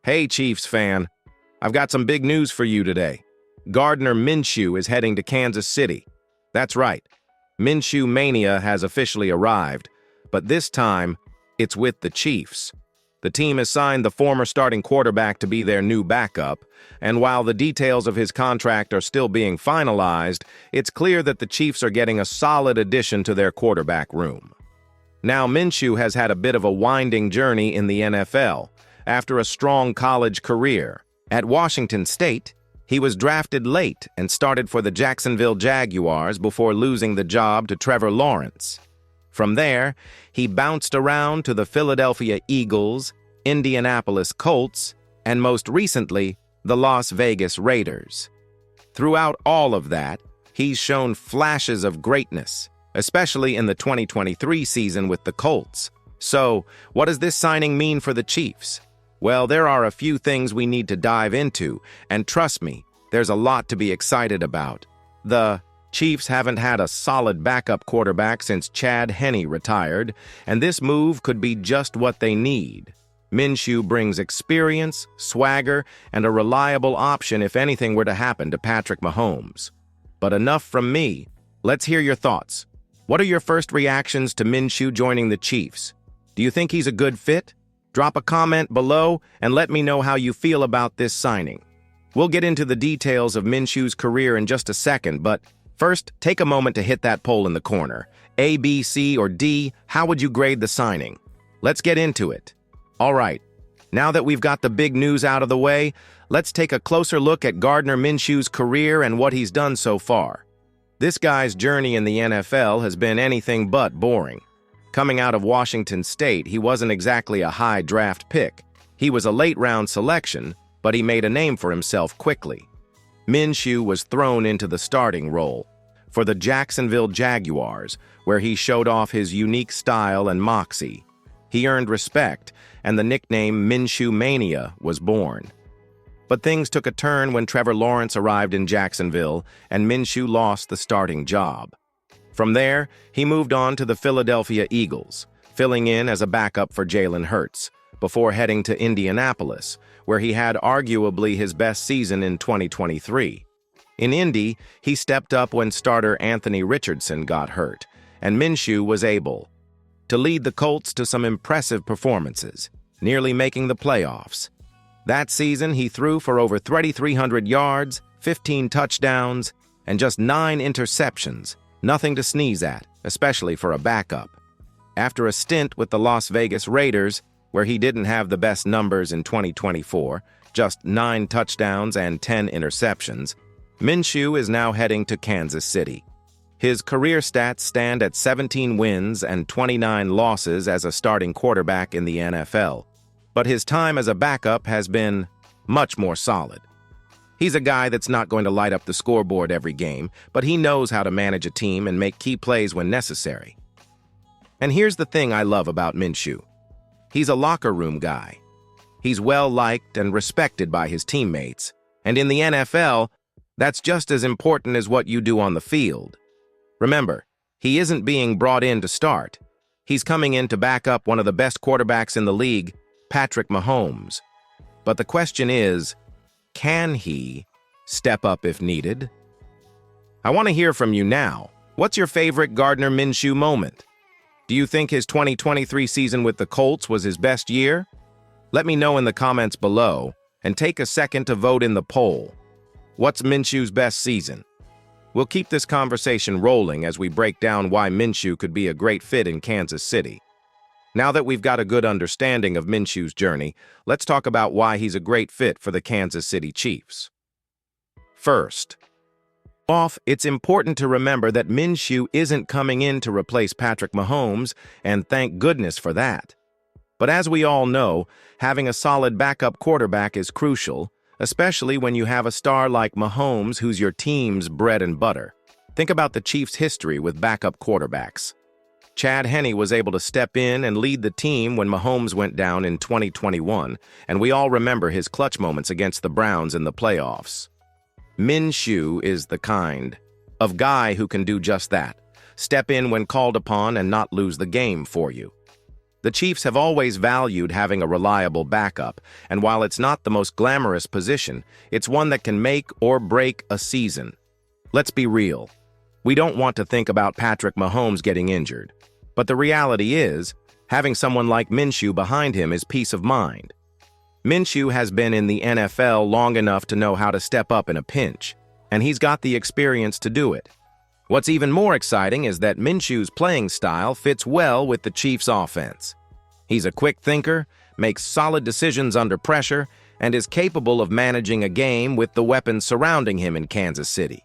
Hey, Chiefs fan. I've got some big news for you today. Gardner Minshew is heading to Kansas City. That's right. Minshew Mania has officially arrived, but this time, it's with the Chiefs. The team has signed the former starting quarterback to be their new backup, and while the details of his contract are still being finalized, it's clear that the Chiefs are getting a solid addition to their quarterback room. Now, Minshew has had a bit of a winding journey in the NFL. After a strong college career at Washington State, he was drafted late and started for the Jacksonville Jaguars before losing the job to Trevor Lawrence. From there, he bounced around to the Philadelphia Eagles, Indianapolis Colts, and most recently, the Las Vegas Raiders. Throughout all of that, he's shown flashes of greatness, especially in the 2023 season with the Colts. So, what does this signing mean for the Chiefs? Well, there are a few things we need to dive into, and trust me, there's a lot to be excited about. The Chiefs haven't had a solid backup quarterback since Chad Henne retired, and this move could be just what they need. Minshew brings experience, swagger, and a reliable option if anything were to happen to Patrick Mahomes. But enough from me. Let's hear your thoughts. What are your first reactions to Minshew joining the Chiefs? Do you think he's a good fit? Drop a comment below and let me know how you feel about this signing. We'll get into the details of Minshew's career in just a second, but first, take a moment to hit that poll in the corner. A, B, C, or D, how would you grade the signing? Let's get into it. All right, now that we've got the big news out of the way, let's take a closer look at Gardner Minshew's career and what he's done so far. This guy's journey in the NFL has been anything but boring. Coming out of Washington State, he wasn't exactly a high draft pick. He was a late-round selection, but he made a name for himself quickly. Minshew was thrown into the starting role for the Jacksonville Jaguars, where he showed off his unique style and moxie. He earned respect, and the nickname Minshew Mania was born. But things took a turn when Trevor Lawrence arrived in Jacksonville, and Minshew lost the starting job. From there, he moved on to the Philadelphia Eagles, filling in as a backup for Jalen Hurts, before heading to Indianapolis, where he had arguably his best season in 2023. In Indy, he stepped up when starter Anthony Richardson got hurt, and Minshew was able to lead the Colts to some impressive performances, nearly making the playoffs. That season, he threw for over 3,300 yards, 15 touchdowns, and just 9 interceptions. Nothing to sneeze at, especially for a backup. After a stint with the Las Vegas Raiders, where he didn't have the best numbers in 2024, just 9 touchdowns and 10 interceptions, Minshew is now heading to Kansas City. His career stats stand at 17 wins and 29 losses as a starting quarterback in the NFL, but his time as a backup has been much more solid. He's a guy that's not going to light up the scoreboard every game, but he knows how to manage a team and make key plays when necessary. And here's the thing I love about Minshew. He's a locker room guy. He's well-liked and respected by his teammates, and in the NFL, that's just as important as what you do on the field. Remember, he isn't being brought in to start. He's coming in to back up one of the best quarterbacks in the league, Patrick Mahomes. But the question is, can he step up if needed? I want to hear from you now. What's your favorite Gardner Minshew moment? Do you think his 2023 season with the Colts was his best year? Let me know in the comments below, and take a second to vote in the poll. What's Minshew's best season? We'll keep this conversation rolling as we break down why Minshew could be a great fit in Kansas City. Now that we've got a good understanding of Minshew's journey, let's talk about why he's a great fit for the Kansas City Chiefs. First off, it's important to remember that Minshew isn't coming in to replace Patrick Mahomes, and thank goodness for that. But as we all know, having a solid backup quarterback is crucial, especially when you have a star like Mahomes who's your team's bread and butter. Think about the Chiefs' history with backup quarterbacks. Chad Henne was able to step in and lead the team when Mahomes went down in 2021, and we all remember his clutch moments against the Browns in the playoffs. Minshew is the kind of guy who can do just that, step in when called upon and not lose the game for you. The Chiefs have always valued having a reliable backup, and while it's not the most glamorous position, it's one that can make or break a season. Let's be real. We don't want to think about Patrick Mahomes getting injured. But the reality is, having someone like Minshew behind him is peace of mind. Minshew has been in the NFL long enough to know how to step up in a pinch, and he's got the experience to do it. What's even more exciting is that Minshew's playing style fits well with the Chiefs' offense. He's a quick thinker, makes solid decisions under pressure, and is capable of managing a game with the weapons surrounding him in Kansas City.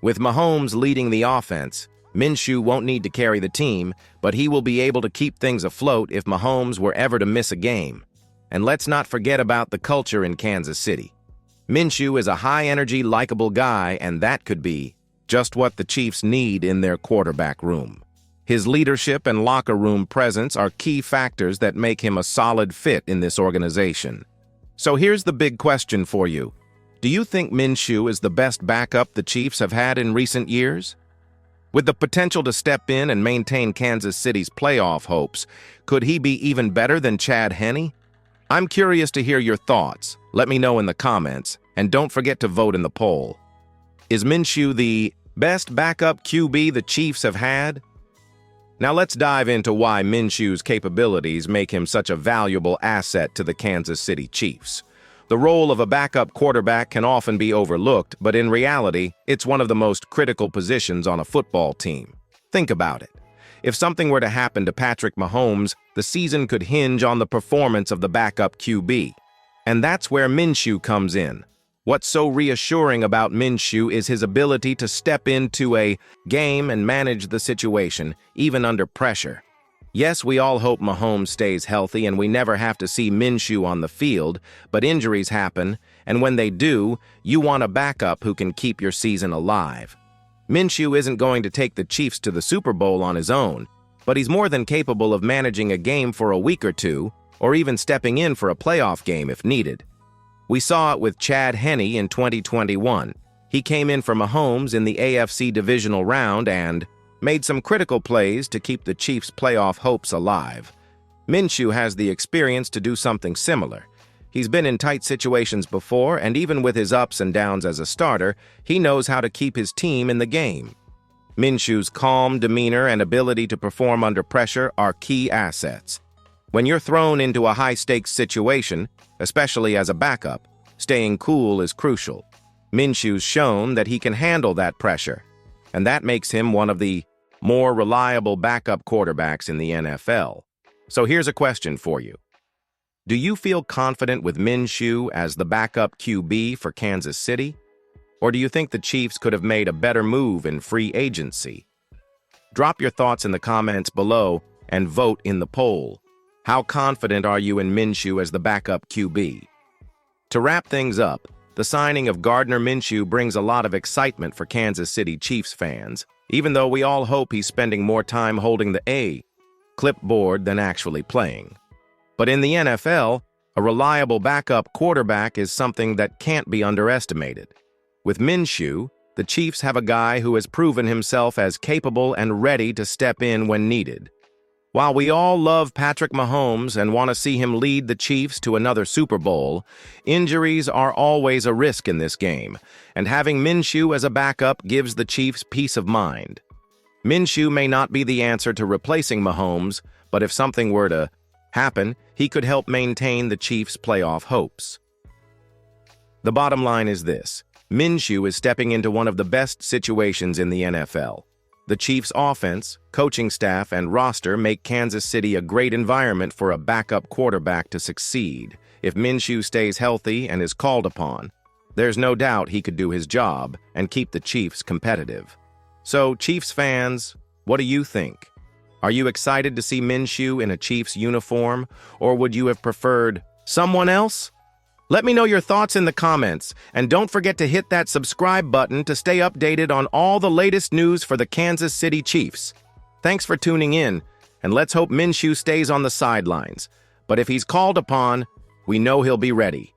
With Mahomes leading the offense, Minshew won't need to carry the team, but he will be able to keep things afloat if Mahomes were ever to miss a game. And let's not forget about the culture in Kansas City. Minshew is a high-energy, likable guy, and that could be just what the Chiefs need in their quarterback room. His leadership and locker room presence are key factors that make him a solid fit in this organization. So here's the big question for you. Do you think Minshew is the best backup the Chiefs have had in recent years? With the potential to step in and maintain Kansas City's playoff hopes, could he be even better than Chad Henne? I'm curious to hear your thoughts. Let me know in the comments, and don't forget to vote in the poll. Is Minshew the best backup QB the Chiefs have had? Now let's dive into why Minshew's capabilities make him such a valuable asset to the Kansas City Chiefs. The role of a backup quarterback can often be overlooked, but in reality, it's one of the most critical positions on a football team. Think about it. If something were to happen to Patrick Mahomes, the season could hinge on the performance of the backup QB. And that's where Minshew comes in. What's so reassuring about Minshew is his ability to step into a game and manage the situation, even under pressure. Yes, we all hope Mahomes stays healthy and we never have to see Minshew on the field, but injuries happen, and when they do, you want a backup who can keep your season alive. Minshew isn't going to take the Chiefs to the Super Bowl on his own, but he's more than capable of managing a game for a week or two, or even stepping in for a playoff game if needed. We saw it with Chad Henne in 2021. He came in for Mahomes in the AFC divisional round and made some critical plays to keep the Chiefs' playoff hopes alive. Minshew has the experience to do something similar. He's been in tight situations before, and even with his ups and downs as a starter, he knows how to keep his team in the game. Minshew's calm demeanor and ability to perform under pressure are key assets. When you're thrown into a high-stakes situation, especially as a backup, staying cool is crucial. Minshew's shown that he can handle that pressure, and that makes him one of the more reliable backup quarterbacks in the NFL. So here's a question for you. Do you feel confident with Minshew as the backup QB for Kansas City? Or do you think the Chiefs could have made a better move in free agency? Drop your thoughts in the comments below and vote in the poll. How confident are you in Minshew as the backup QB? To wrap things up, the signing of Gardner Minshew brings a lot of excitement for Kansas City Chiefs fans, even though we all hope he's spending more time holding the clipboard than actually playing. But in the NFL, a reliable backup quarterback is something that can't be underestimated. With Minshew, the Chiefs have a guy who has proven himself as capable and ready to step in when needed. While we all love Patrick Mahomes and want to see him lead the Chiefs to another Super Bowl, injuries are always a risk in this game, and having Minshew as a backup gives the Chiefs peace of mind. Minshew may not be the answer to replacing Mahomes, but if something were to happen, he could help maintain the Chiefs' playoff hopes. The bottom line is this: Minshew is stepping into one of the best situations in the NFL. The Chiefs' offense, coaching staff, and roster make Kansas City a great environment for a backup quarterback to succeed. If Minshew stays healthy and is called upon, there's no doubt he could do his job and keep the Chiefs competitive. So, Chiefs fans, what do you think? Are you excited to see Minshew in a Chiefs uniform, or would you have preferred someone else? Let me know your thoughts in the comments, and don't forget to hit that subscribe button to stay updated on all the latest news for the Kansas City Chiefs. Thanks for tuning in, and let's hope Minshew stays on the sidelines. But if he's called upon, we know he'll be ready.